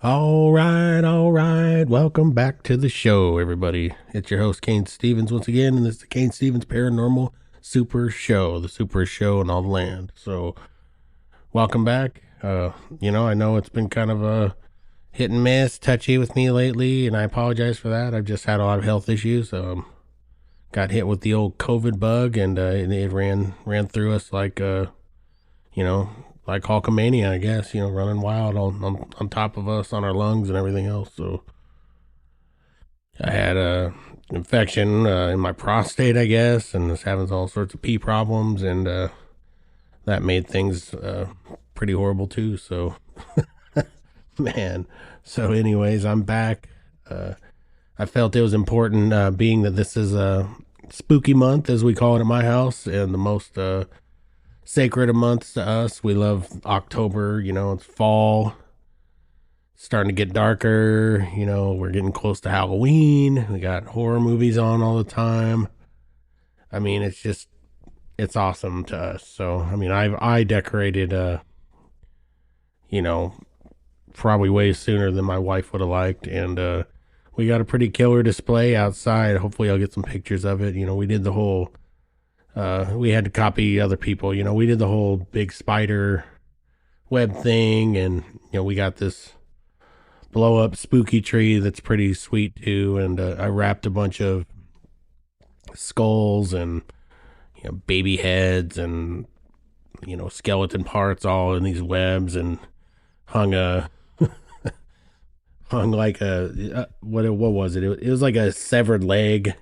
All right. Welcome back to the show, everybody. It's your host, Kane Stevens, once again, and this is the Kane Stevens Paranormal Super Show, the super show in all the land. So, welcome back. I know it's been kind of a hit and miss, touchy with me lately, and I apologize for that. I've just had a lot of health issues. Got hit with the old COVID bug, and it ran through us you know, like Hulkamania, I guess, running wild on top of us, on our lungs and everything else. So I had a infection in my prostate, I guess, and was having all sorts of pee problems, and that made things pretty horrible too. So, man. So, anyways, I'm back. I felt it was important, being that this is a spooky month, as we call it at my house, and the most sacred of months to us. We love October. It's fall, starting to get darker. We're getting close to Halloween. We got horror movies on all the time. I mean, it's awesome to us. So, I mean, I decorated, you know, probably way sooner than my wife would have liked. And, we got a pretty killer display outside. Hopefully I'll get some pictures of it. We did the whole, we had to copy other people. We did the whole big spider web thing. And, we got this blow up spooky tree that's pretty sweet too. And I wrapped a bunch of skulls and baby heads and skeleton parts all in these webs, and hung a hung like a what was it? It was like a severed leg,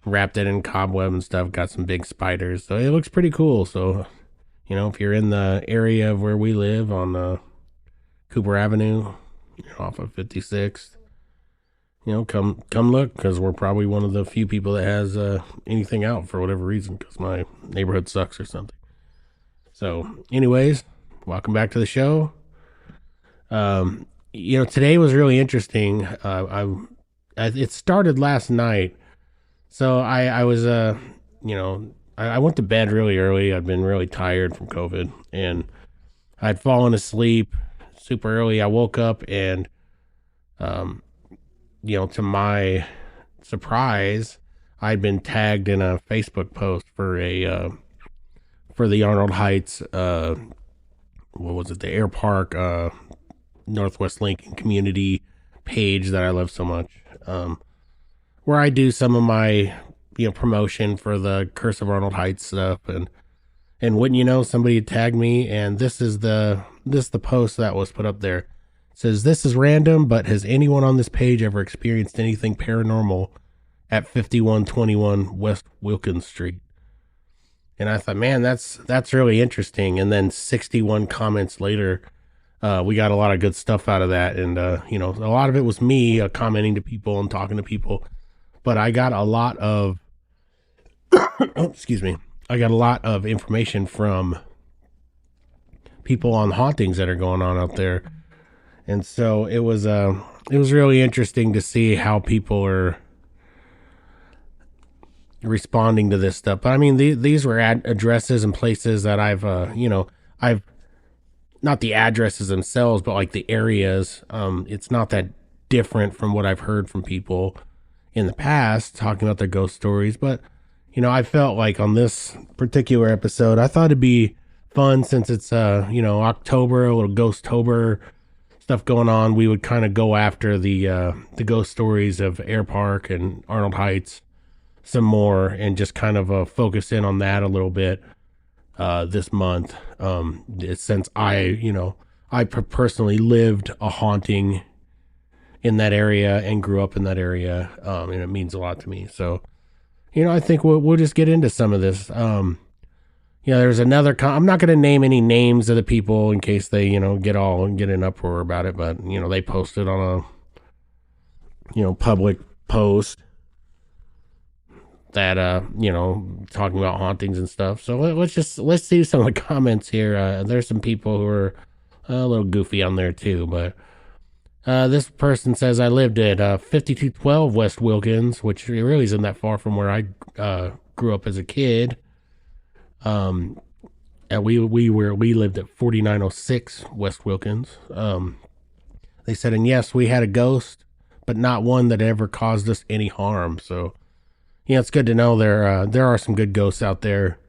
wrapped it in cobweb and stuff. Got some big spiders, so it looks pretty cool. So if you're in the area of where we live on Cooper Avenue, off of 56th, come look, because we're probably one of the few people that has anything out for whatever reason, because my neighborhood sucks or something. So, anyways, welcome back to the show. Today was really interesting. It started last night, so I was I went to bed really early. I'd been really tired from COVID, and I'd fallen asleep super early. I woke up and, to my surprise, I'd been tagged in a Facebook post for for the Arnold Heights, what was it, the Air Park, Northwest Lincoln community page that I love so much, where I do some of my, promotion for the Curse of Arnold Heights stuff, and wouldn't you know, somebody tagged me, and this is the post that was put up there. It says, "This is random, but has anyone on this page ever experienced anything paranormal at 5121 West Wilkins Street?" And I thought, man, that's really interesting. And then 61 comments later, we got a lot of good stuff out of that. And, a lot of it was me commenting to people and talking to people. But I got a lot of, excuse me, I got a lot of information from people on hauntings that are going on out there. And so it was really interesting to see how people are responding to this stuff. But I mean, these were addresses and places that I've not the addresses themselves, but like the areas. It's not that different from what I've heard from people in the past talking about their ghost stories. But I felt like on this particular episode, I thought it'd be fun, since it's October, a little Ghost-tober stuff going on. We would kind of go after the ghost stories of Air Park and Arnold Heights some more, and just kind of focus in on that a little bit this month, since I personally lived a haunting in that area and grew up in that area, and it means a lot to me. So I think we'll just get into some of this. There's another I'm not going to name any names of the people in case they get an uproar about it, but they posted on a public post that talking about hauntings and stuff. So let's see some of the comments here. There's some people who are a little goofy on there too, but this person says, "I lived at 5212 West Wilkins," which really isn't that far from where I grew up as a kid. And we lived at 4906 West Wilkins. They said, and yes, we had a ghost, but not one that ever caused us any harm. So, yeah, it's good to know there are some good ghosts out there,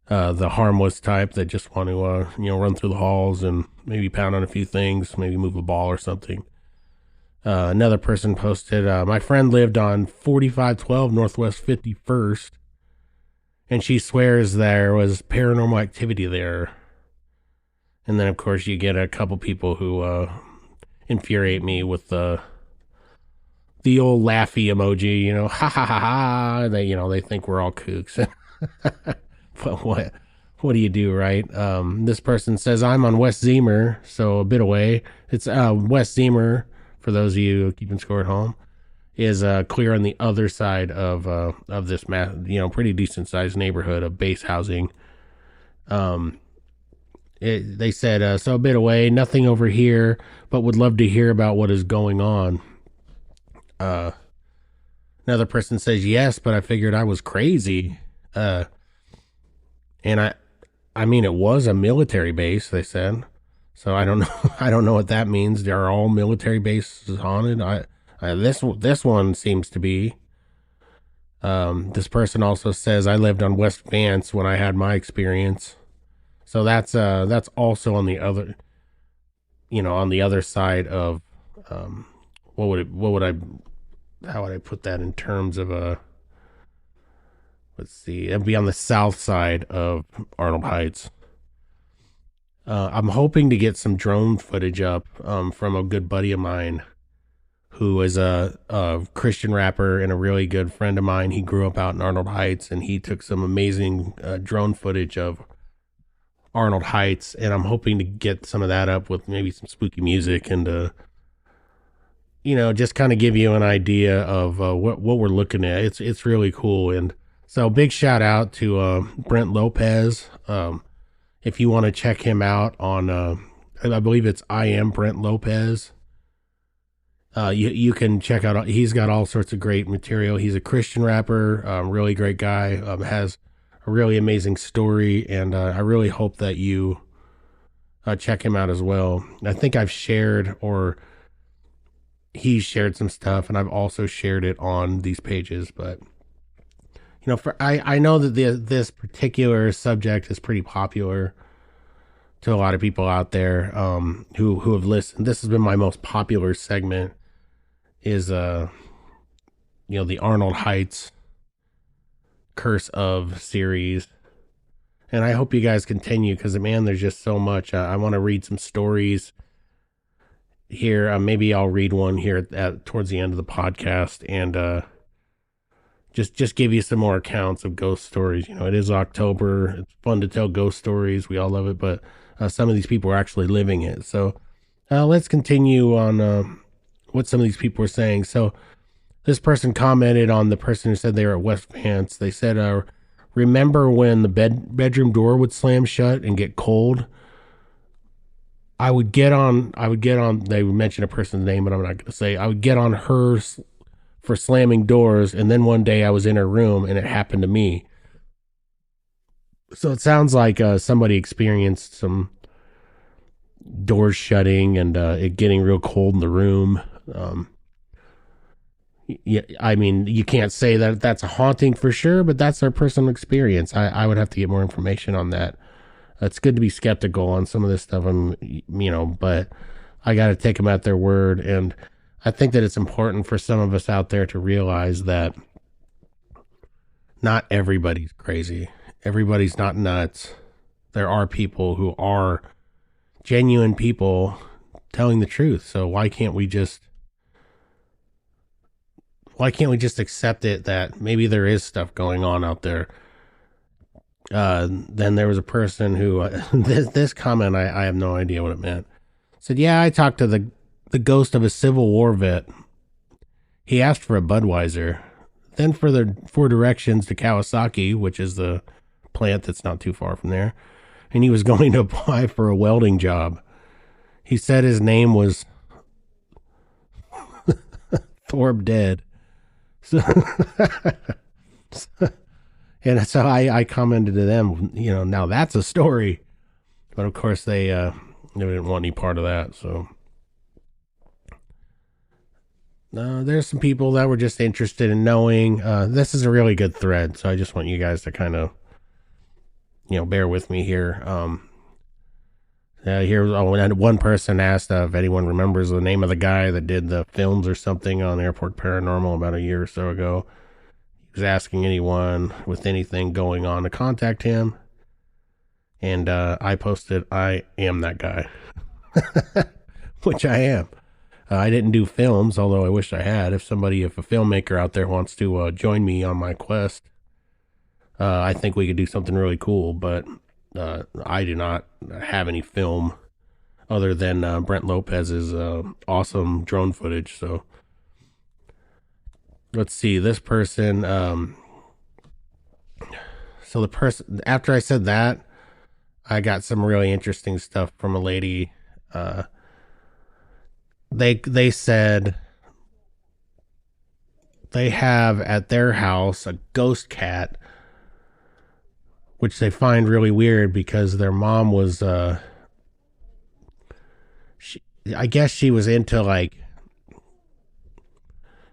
the harmless type that just want to, run through the halls and maybe pound on a few things, maybe move a ball or something. Another person posted, my friend lived on 4512 Northwest 51st, and she swears there was paranormal activity there. And then, of course, you get a couple people who infuriate me with the old laughy emoji, ha ha ha ha. They think we're all kooks. But what do you do, right? This person says, I'm on West Zemer, so a bit away. It's West Zemer, for those of you keeping score at home, is clear on the other side of this pretty decent sized neighborhood of base housing. They said, so a bit away, nothing over here, but would love to hear about what is going on. Another person says, yes, but I figured I was crazy. And I mean, it was a military base, they said. So I don't know. I don't know what that means. Are all military bases haunted? This one seems to be. This person also says, I lived on West Vance when I had my experience. So that's also on the other, on the other side of, how would I put that in terms of let's see, it'd be on the south side of Arnold Heights. I'm hoping to get some drone footage up from a good buddy of mine who is a Christian rapper and a really good friend of mine. He grew up out in Arnold Heights, and he took some amazing drone footage of Arnold Heights, and I'm hoping to get some of that up with maybe some spooky music and just kind of give you an idea of what we're looking at. It's really cool. And so big shout out to Brent Lopez. If you want to check him out on, I believe it's I Am Brent Lopez. You can check out, he's got all sorts of great material. He's a Christian rapper, really great guy, has a really amazing story, and I really hope that you check him out as well. I think I've shared, or he's shared some stuff, and I've also shared it on these pages. But I know that this particular subject is pretty popular to a lot of people out there who have listened. This has been my most popular segment, is the Arnold Heights Curse of series. And I hope you guys continue, because man, there's just so much. I want to read some stories here. Maybe I'll read one here towards the end of the podcast, and just give you some more accounts of ghost stories. It is October. It's fun to tell ghost stories. We all love it, but some of these people are actually living it. So let's continue on what some of these people are saying. So this person commented on the person who said they were at West Vance. They said, remember when the bedroom door would slam shut and get cold? I would get on, they mentioned a person's name, but I'm not going to say. I would get on her for slamming doors, and then one day I was in her room and it happened to me. So it sounds like somebody experienced some doors shutting and it getting real cold in the room. Yeah, I mean, you can't say that that's a haunting for sure, but that's their personal experience. I would have to get more information on that. It's good to be skeptical on some of this stuff, but I got to take them at their word. And I think that it's important for some of us out there to realize that not everybody's crazy. Everybody's not nuts. There are people who are genuine people telling the truth. So why can't we just accept it that maybe there is stuff going on out there? Then there was a person who, this comment, I have no idea what it meant. Said, yeah, I talked to the ghost of a Civil War vet. He asked for a Budweiser, then for directions to Kawasaki, which is the plant that's not too far from there. And he was going to apply for a welding job. He said his name was Thorpe Dead. So, and so I commented to them, now that's a story. But of course they didn't want any part of that. So There's some people that were just interested in knowing. This is a really good thread, so I just want you guys to kind of, bear with me here. Here, one person asked if anyone remembers the name of the guy that did the films or something on Airport Paranormal about a year or so ago. He was asking anyone with anything going on to contact him, and I posted, "I am that guy," which I am. I didn't do films, although I wish I had. If a filmmaker out there wants to join me on my quest, I think we could do something really cool. But I do not have any film other than Brent Lopez's awesome drone footage. So let's see. This person. So the person after I said that, I got some really interesting stuff from a lady. They said they have at their house a ghost cat, which they find really weird because their mom was I guess she was into like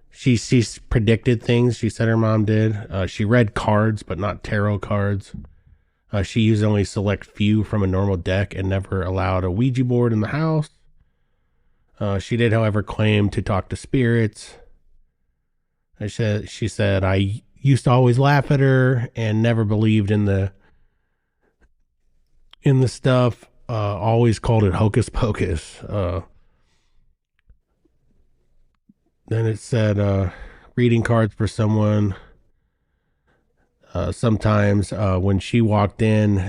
she predicted things. She said her mom did. She read cards, but not tarot cards. She used only select few from a normal deck and never allowed a Ouija board in the house. She did, however, claim to talk to spirits. She said, I used to always laugh at her and never believed in the stuff. Always called it hocus pocus. Then it said, reading cards for someone. Sometimes when she walked in,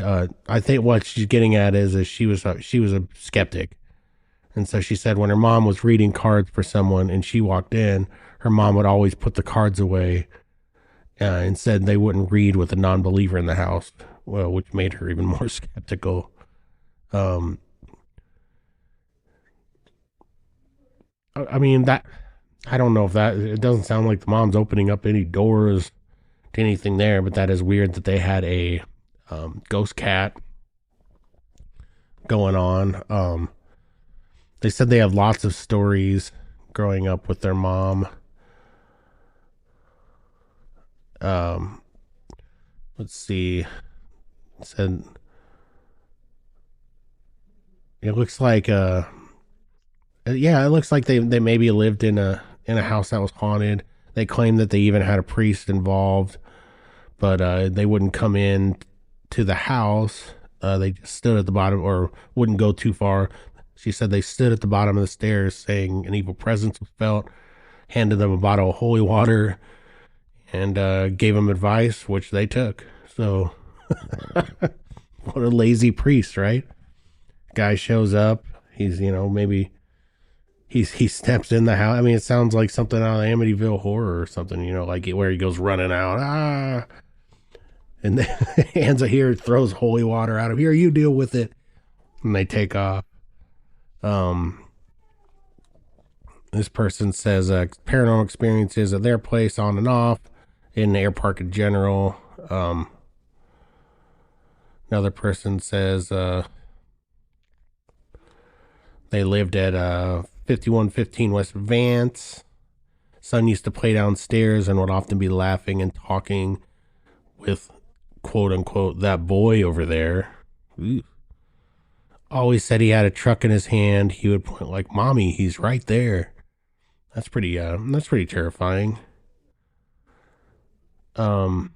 I think what she's getting at is she was a skeptic. And so she said when her mom was reading cards for someone and she walked in, her mom would always put the cards away and said they wouldn't read with a non-believer in the house, well, which made her even more skeptical. I mean, that, I don't know if that, it doesn't sound like the mom's opening up any doors to anything there, but that is weird that they had a ghost cat going on. They said they have lots of stories growing up with their mom. Let's see. It said it looks like it looks like they maybe lived in a house that was haunted. They claim that they even had a priest involved, but they wouldn't come in to the house. They just stood at the bottom or wouldn't go too far. She said they stood at the bottom of the stairs saying an evil presence was felt, handed them a bottle of holy water, and gave them advice, which they took. So, what a lazy priest, right? Guy shows up. He's, maybe he steps in the house. I mean, it sounds like something out of Amityville Horror or something, like where he goes running out. And then hands it here, throws holy water out of here. You deal with it. And they take off. This person says paranormal experiences at their place on and off in the air park in general. Another person says they lived at 5115 West Vance. Son used to play downstairs and would often be laughing and talking with quote unquote that boy over there. Ooh. Always said he had a truck in his hand. He would point like, "Mommy, he's right there." That's pretty terrifying. One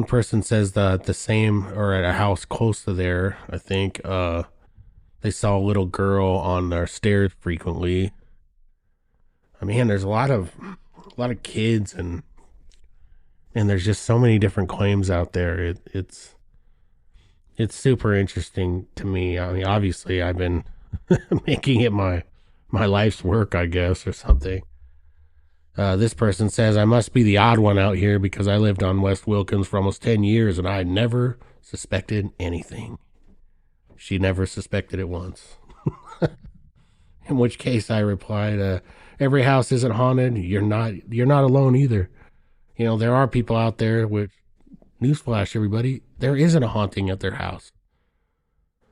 person says that the same, or at a house close to there, I think, they saw a little girl on their stairs frequently. I mean, there's a lot of kids and there's just so many different claims out there. It's super interesting to me. I mean, obviously I've been making it my life's work, I guess, or something. This person says, I must be the odd one out here because I lived on West Wilkins for almost 10 years and I never suspected anything. She never suspected it once. In which case I replied, every house isn't haunted. You're not alone either. There are people out there which, newsflash, everybody, there isn't a haunting at their house.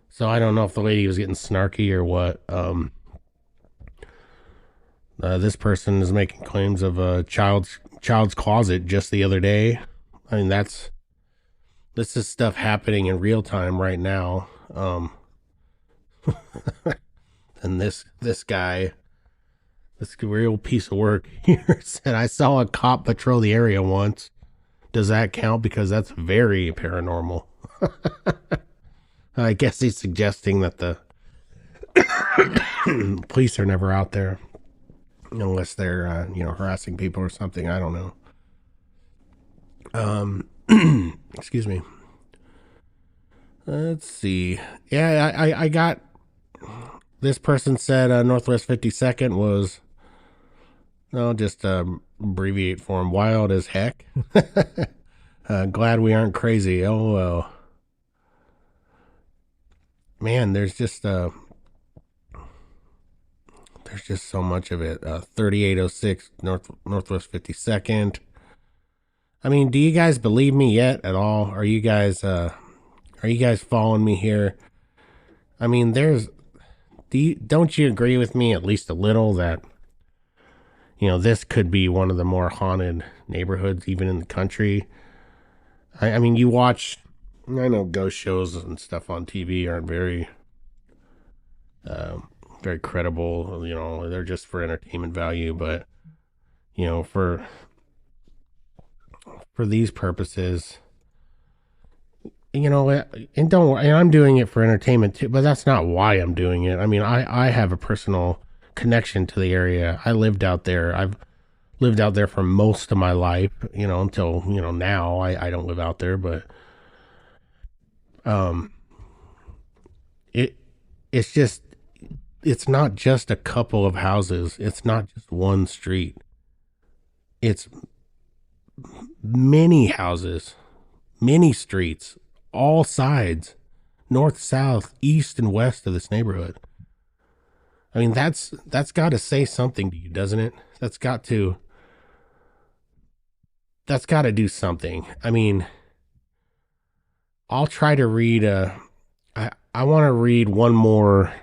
So I don't know if the lady was getting snarky or what. This person is making claims of a child's closet just the other day. I mean, this is stuff happening in real time right now. And this guy, this real piece of work here said, I saw a cop patrol the area once. Does that count? Because that's very paranormal. I guess he's suggesting that the police are never out there unless they're, harassing people or something. I don't know. Excuse me. Let's see. Yeah, I got, this person said Northwest 52nd was, no, just abbreviate for him, wild as heck. Glad we aren't crazy. Oh, well. Man, there's just so much of it. 3806 Northwest 52nd. I mean, do you guys believe me yet at all? Are you guys following me here? I mean, don't you agree with me at least a little that, this could be one of the more haunted neighborhoods even in the country? I mean, I know ghost shows and stuff on TV aren't very, very credible. They're just for entertainment value, but, for these purposes, and I'm doing it for entertainment too, but that's not why I'm doing it. I mean, I have a personal connection to the area. I lived out there. I've lived out there for most of my life, until, now I don't live out there, but, it's not just a couple of houses. It's not just one street. It's many houses, many streets, all sides, north, south, east, and west of this neighborhood. I mean, that's got to say something to you, doesn't it? That's got to do something. I mean, I'll try to read I want to read one more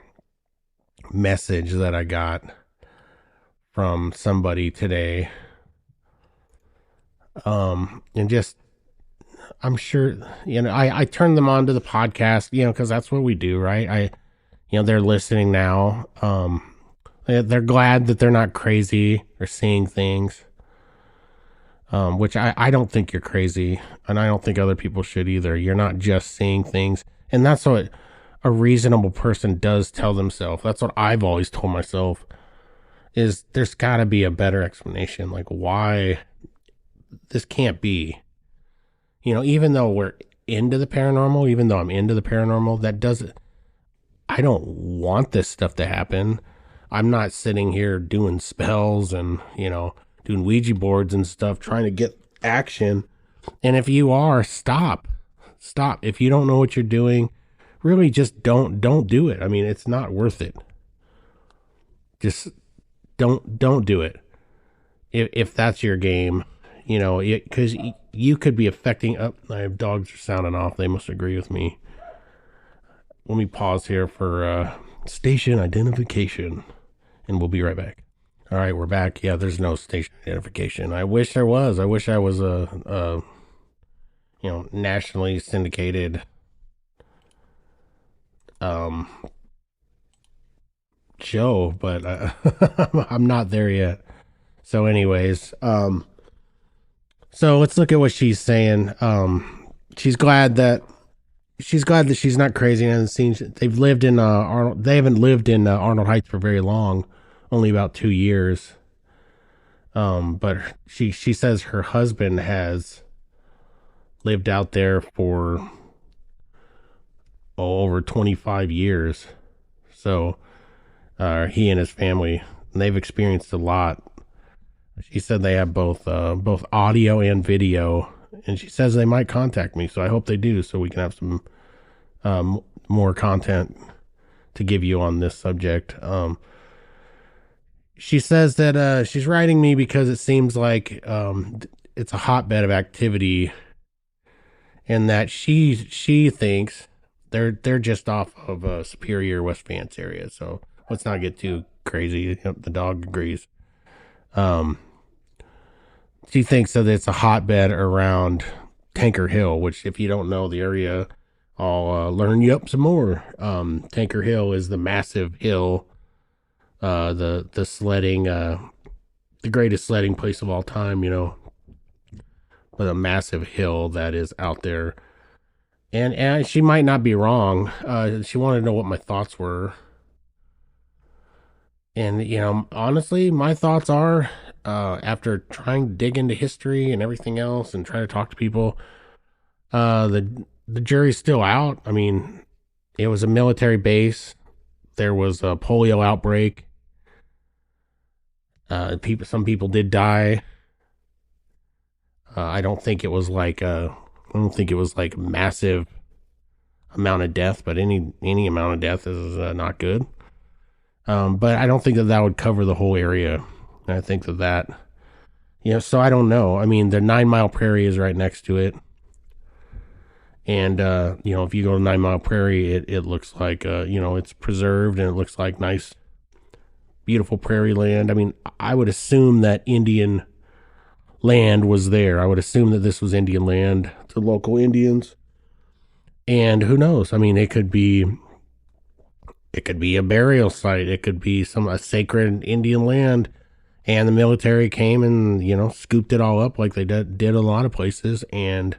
message that I got from somebody today. And just, I'm sure, I turned them on to the podcast, because that's what we do, right? They're listening now. They're glad that they're not crazy or seeing things, which I don't think you're crazy, and I don't think other people should either. You're not just seeing things. And that's what a reasonable person does tell themselves. That's what I've always told myself, is there's got to be a better explanation. Like, why this can't be, even though we're into the paranormal, even though I'm into the paranormal, that doesn't, I don't want this stuff to happen. I'm not sitting here doing spells and, doing Ouija boards and stuff, trying to get action. And if you are, stop. If you don't know what you're doing, really just don't do it. I mean, it's not worth it. Just don't do it. If that's your game, because you could be affecting, my dogs are sounding off. They must agree with me. Let me pause here for station identification, and we'll be right back. All right, we're back. Yeah, there's no station identification. I wish there was. I wish I was a nationally syndicated show, but I'm not there yet. So anyways, so let's look at what she's saying. She's glad that she's not crazy and hasn't seen. They've lived in Arnold. They haven't lived in Arnold Heights for very long, only about 2 years. But she says her husband has lived out there for over 25 years. So he and his family, they've experienced a lot. She said they have both audio and video, and she says they might contact me, so I hope they do, so we can have some more content to give you on this subject. She says that she's writing me because it seems like it's a hotbed of activity, and that she thinks they're just off of Superior, West Vance area. So let's not get too crazy. The dog agrees. Um, she thinks that it's a hotbed around Tanker Hill, which, if you don't know the area, I'll learn you up some more. Tanker Hill is the massive hill, the sledding, the greatest sledding place of all time. But a massive hill that is out there, and she might not be wrong. She wanted to know what my thoughts were, and honestly, my thoughts are, after trying to dig into history and everything else, and try to talk to people, the jury's still out. I mean, it was a military base. There was a polio outbreak. Some people did die. I don't think it was like massive amount of death, but any amount of death is not good. But I don't think that would cover the whole area. I think so I don't know. I mean, the 9 Mile Prairie is right next to it. And, if you go to 9 Mile Prairie, it looks like, it's preserved, and it looks like nice, beautiful prairie land. I mean, I would assume that Indian land was there. I would assume that this was Indian land to local Indians. And who knows? I mean, it could be a burial site. It could be a sacred Indian land. And the military came and, scooped it all up like they did a lot of places. And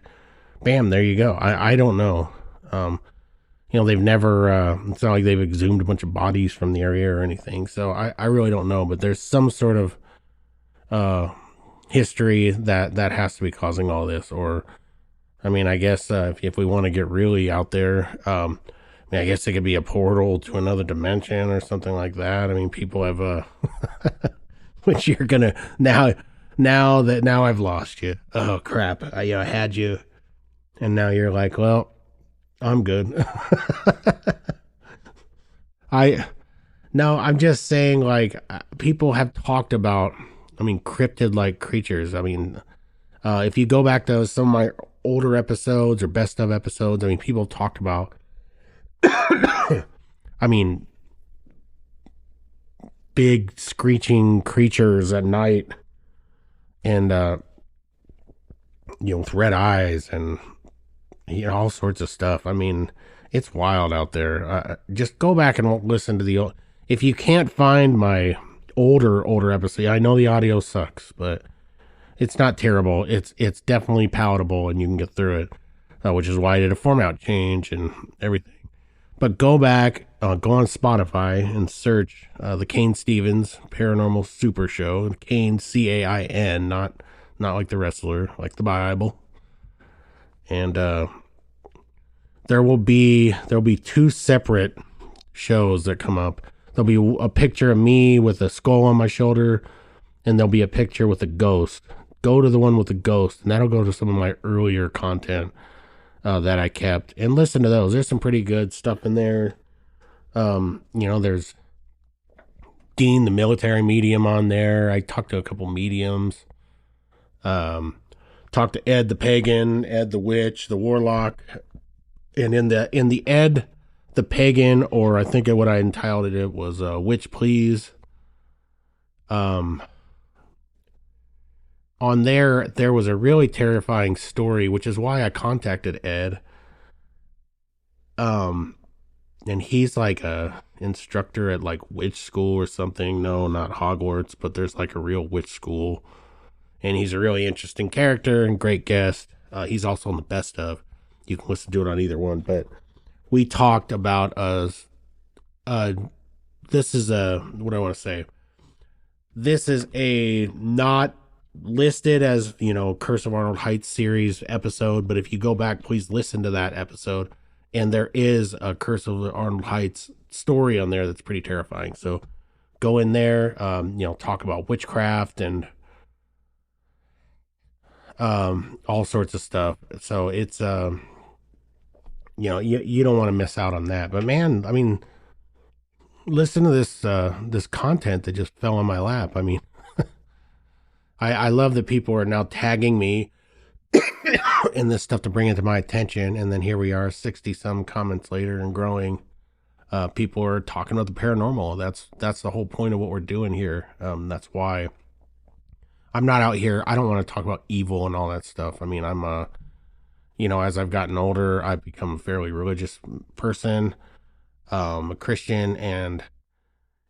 bam, there you go. I don't know. They've never, it's not like they've exhumed a bunch of bodies from the area or anything. So I really don't know. But there's some sort of history that has to be causing all this. Or, I mean, I guess if we want to get really out there, I guess it could be a portal to another dimension or something like that. I mean, people have, which you're gonna now I've lost you. Oh crap! I had you, and now you're like, well, I'm good. I'm just saying, like, people have talked about, I mean, cryptid like creatures. I mean, if you go back to some of my older episodes or best of episodes, I mean, people have talked about, I mean, big screeching creatures at night, and with red eyes and all sorts of stuff. I mean, it's wild out there. Just go back and listen to the old. If you can't find my older episode, I know the audio sucks, but it's not terrible. It's definitely palatable, and you can get through it, which is why I did a format change and everything. But go back, go on Spotify and search the Kane Stevens Paranormal Super Show. Kane, Cain, not like the wrestler, like the Bible. And there'll be 2 separate shows that come up. There'll be a picture of me with a skull on my shoulder, and there'll be a picture with a ghost. Go to the one with the ghost, and that'll go to some of my earlier content that I kept, and listen to those. There's some pretty good stuff in there. There's Dean, the military medium, on there. I talked to a couple mediums. Talked to Ed the pagan, Ed the witch, the warlock, and in the Ed the pagan, or I think what I entitled it was Witch Please. On there was a really terrifying story, which is why I contacted Ed. And he's like a instructor at like witch school or something. No, not Hogwarts, but there's like a real witch school. And he's a really interesting character and great guest. He's also on the best of. You can listen to it on either one. But we talked about this is what do I want to say? This is a not listed as, Curse of Arnold Heights series episode, but if you go back, please listen to that episode, and there is a Curse of Arnold Heights story on there that's pretty terrifying. So go in there, talk about witchcraft and all sorts of stuff. So it's you don't want to miss out on that. But man, I mean, listen to this content that just fell on my lap. I mean, I love that people are now tagging me in this stuff to bring it to my attention. And then here we are, 60 some comments later and growing. People are talking about the paranormal. That's the whole point of what we're doing here. That's why I'm not out here. I don't want to talk about evil and all that stuff. I mean, I'm as I've gotten older, I've become a fairly religious person, a Christian, and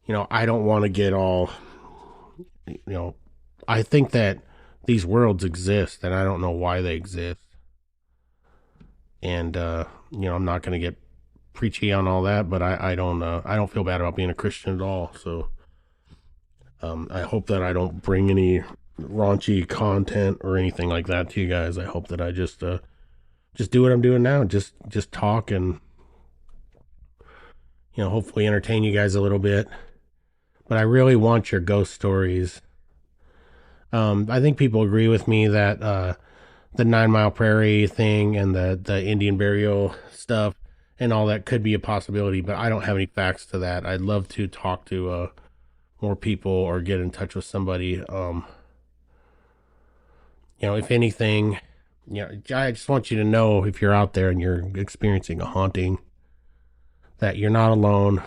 I don't want to get all, you know, I think that these worlds exist, and I don't know why they exist. And I'm not going to get preachy on all that, but I don't feel bad about being a Christian at all. So I hope that I don't bring any raunchy content or anything like that to you guys. I hope that I just do what I'm doing now, just talk and hopefully entertain you guys a little bit. But I really want your ghost stories. I think people agree with me that the 9 Mile Prairie thing and the Indian burial stuff and all that could be a possibility, but I don't have any facts to that. I'd love to talk to more people or get in touch with somebody. If anything, I just want you to know, if you're out there and you're experiencing a haunting, that you're not alone.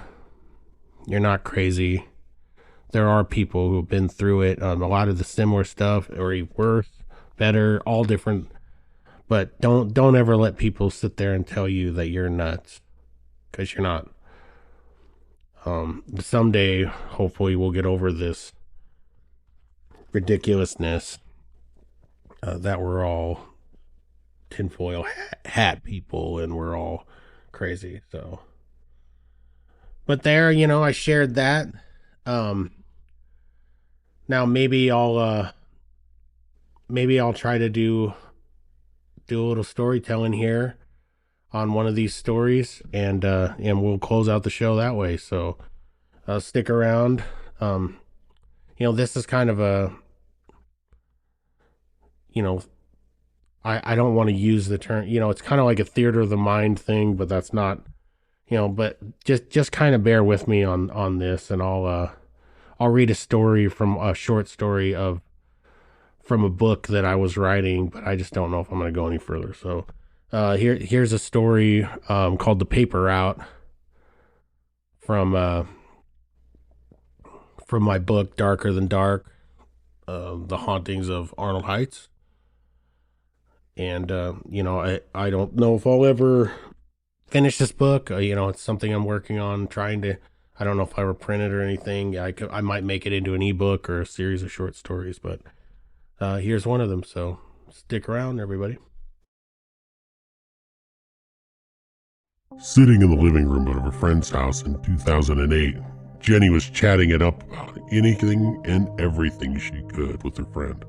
You're not crazy. There are people who have been through it, a lot of the similar stuff, or worse, better, all different. But don't ever let people sit there and tell you that you're nuts, because you're not. Someday, hopefully, we'll get over this ridiculousness that we're all tinfoil hat people and we're all crazy. So, but there, I shared that. Now maybe I'll try to do a little storytelling here on one of these stories, and we'll close out the show that way. So stick around. This is kind of a, I don't want to use the term, it's kind of like a theater of the mind thing, but that's not, but just kind of bear with me on this, and I'll read a story from a short story from a book that I was writing, but I just don't know if I'm going to go any further. So here's a story called The Paper Route from my book Darker Than Dark, The Hauntings of Arnold Heights. And I don't know if I'll ever finish this book. It's something I'm working on, I don't know if I ever print it or anything. I might make it into an ebook or a series of short stories, but here's one of them. So stick around, everybody. Sitting in the living room of her friend's house in 2008, Jenny was chatting it up about anything and everything she could with her friend.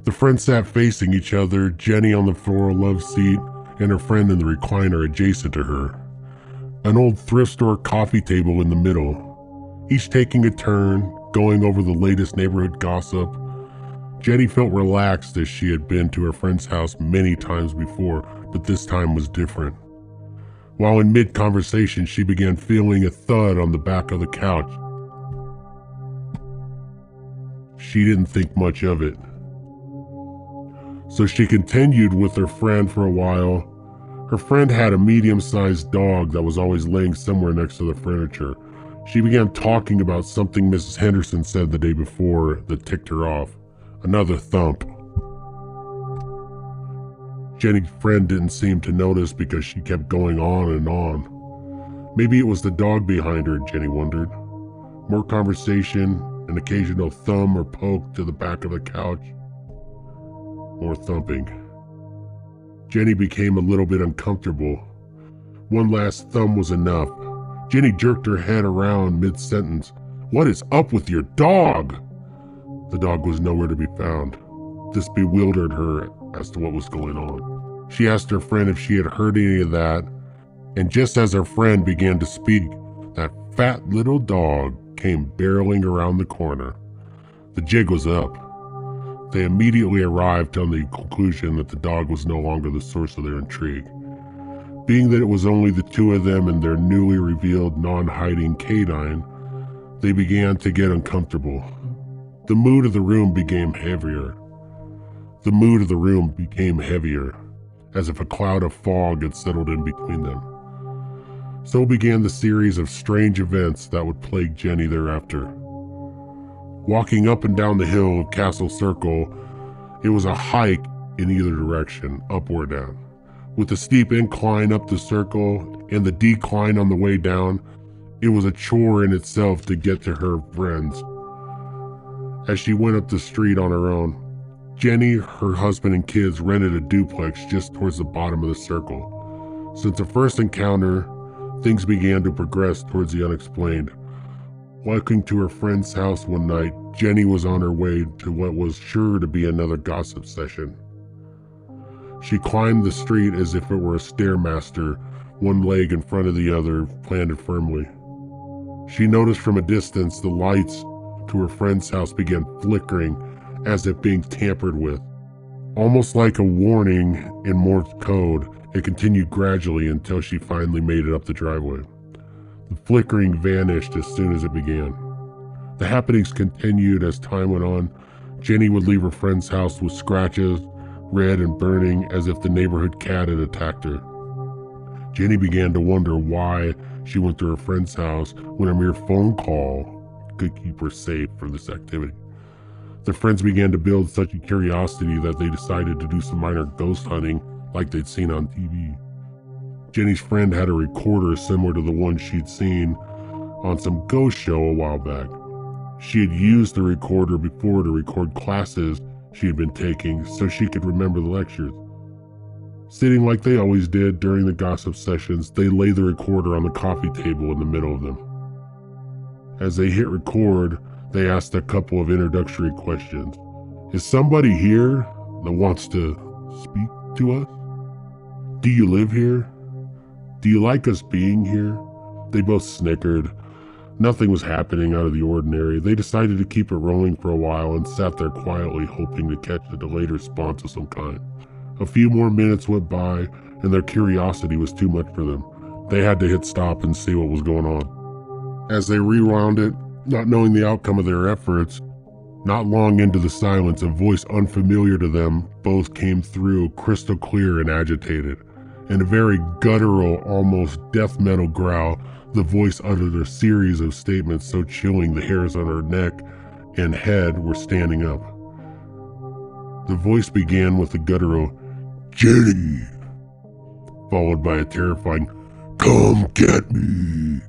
The friends sat facing each other, Jenny on the floor love seat and her friend in the recliner adjacent to her. An old thrift store coffee table in the middle, each taking a turn, going over the latest neighborhood gossip. Jenny felt relaxed, as she had been to her friend's house many times before, but this time was different. While in mid-conversation, she began feeling a thud on the back of the couch. She didn't think much of it. So she continued with her friend for a while. Her friend had a medium-sized dog that was always laying somewhere next to the furniture. She began talking about something Mrs. Henderson said the day before that ticked her off. Another thump. Jenny's friend didn't seem to notice because she kept going on and on. Maybe it was the dog behind her, Jenny wondered. More conversation, an occasional thumb or poke to the back of the couch. More thumping. Jenny became a little bit uncomfortable. One last thumb was enough. Jenny jerked her head around mid-sentence. "What is up with your dog?" The dog was nowhere to be found. This bewildered her as to what was going on. She asked her friend if she had heard any of that, and just as her friend began to speak, that fat little dog came barreling around the corner. The jig was up. They immediately arrived on the conclusion that the dog was no longer the source of their intrigue. Being that it was only the two of them and their newly revealed non-hiding canine, they began to get uncomfortable. The mood of the room became heavier. The mood of the room became heavier, as if a cloud of fog had settled in between them. So began the series of strange events that would plague Jenny thereafter. Walking up and down the hill of Castle Circle, it was a hike in either direction, up or down. With the steep incline up the circle and the decline on the way down, it was a chore in itself to get to her friends. As she went up the street on her own, Jenny, her husband, and kids rented a duplex just towards the bottom of the circle. Since the first encounter, things began to progress towards the unexplained. Walking to her friend's house one night, Jenny was on her way to what was sure to be another gossip session. She climbed the street as if it were a stairmaster, one leg in front of the other, planted firmly. She noticed from a distance the lights to her friend's house began flickering as if being tampered with. Almost like a warning in Morse code, it continued gradually until she finally made it up the driveway. The flickering vanished as soon as it began. The happenings continued as time went on. Jenny would leave her friend's house with scratches, red and burning, as if the neighborhood cat had attacked her. Jenny began to wonder why she went to her friend's house when a mere phone call could keep her safe from this activity. Their friends began to build such a curiosity that they decided to do some minor ghost hunting like they'd seen on TV. Jenny's friend had a recorder similar to the one she'd seen on some ghost show a while back. She had used the recorder before to record classes she had been taking so she could remember the lectures. Sitting like they always did during the gossip sessions, they laid the recorder on the coffee table in the middle of them. As they hit record, they asked a couple of introductory questions. Is somebody here that wants to speak to us? Do you live here? Do you like us being here? They both snickered. Nothing was happening out of the ordinary. They decided to keep it rolling for a while and sat there quietly hoping to catch a delayed response of some kind. A few more minutes went by and their curiosity was too much for them. They had to hit stop and see what was going on. As they rewound it, not knowing the outcome of their efforts, not long into the silence, a voice unfamiliar to them both came through, crystal clear and agitated. In a very guttural, almost death metal growl, the voice uttered a series of statements so chilling the hairs on her neck and head were standing up. The voice began with a guttural, "Jenny," followed by a terrifying, "Come get me,"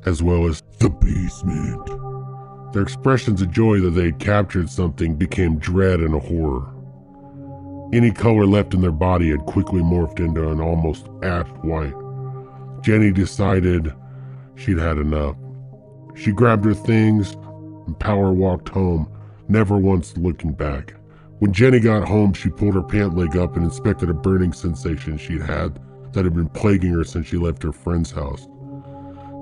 as well as "the basement." Their expressions of joy that they had captured something became dread and a horror. Any color left in their body had quickly morphed into an almost ash white. Jenny decided she'd had enough. She grabbed her things and power walked home, never once looking back. When Jenny got home, she pulled her pant leg up and inspected a burning sensation she'd had that had been plaguing her since she left her friend's house.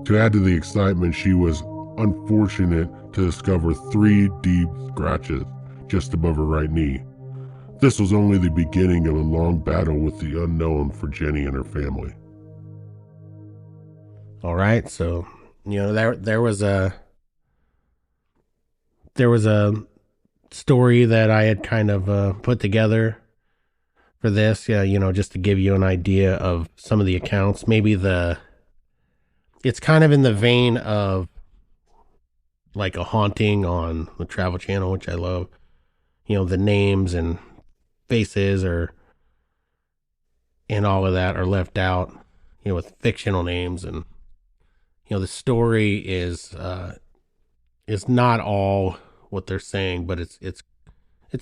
To add to the excitement, she was unfortunate to discover 3 deep scratches just above her right knee. This was only the beginning of a long battle with the unknown for Jenny and her family. All right, so there was a story that I had kind of put together for this, just to give you an idea of some of the accounts. Maybe it's kind of in the vein of like a haunting on the Travel Channel, which I love. The names and faces and all of that are left out, with fictional names, and the story is not all what they're saying, but it's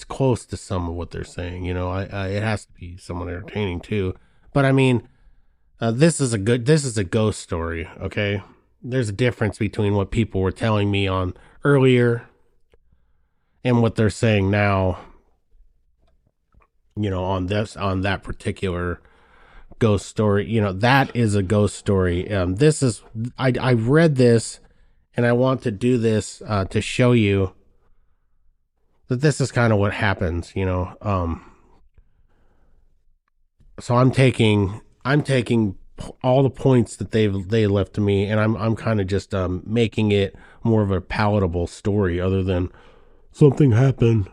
close to some of what they're saying. It has to be somewhat entertaining too. But I mean, this is a ghost story. Okay, there's a difference between what people were telling me on earlier and what they're saying now. On that particular ghost story, that is a ghost story. I read this, and I want to do this to show you that this is kind of what happens. So I'm taking all the points that they left to me, and I'm kind of just making it more of a palatable story, other than something happened,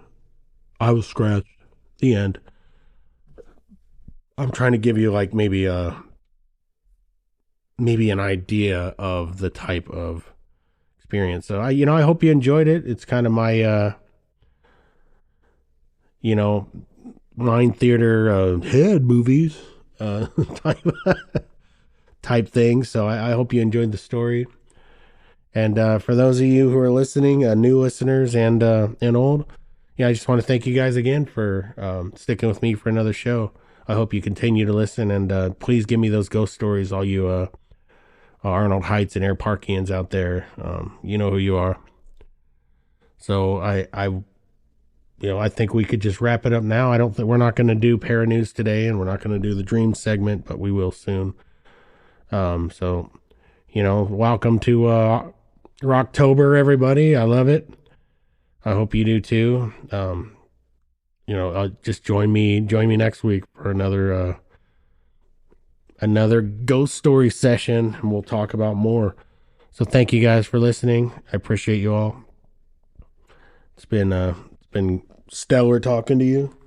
I was scratched, the end. I'm trying to give you like maybe an idea of the type of experience. So I hope you enjoyed it. It's kind of my, you know, mind theater head movies type type thing. So I hope you enjoyed the story. And for those of you who are listening, new listeners and old, yeah, I just want to thank you guys again for sticking with me for another show. I hope you continue to listen, and please give me those ghost stories, all you Arnold Heights and Air Parkians out there. You know who you are. So I think we could just wrap it up now. I don't think we're not going to do para news today, and we're not going to do the dream segment, but we will soon. So welcome to Rocktober, everybody. I love it. I hope you do too. Just join me next week for another ghost story session, and we'll talk about more. So thank you guys for listening. I appreciate you all. It's been stellar talking to you,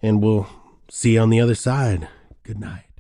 and we'll see you on the other side. Good night.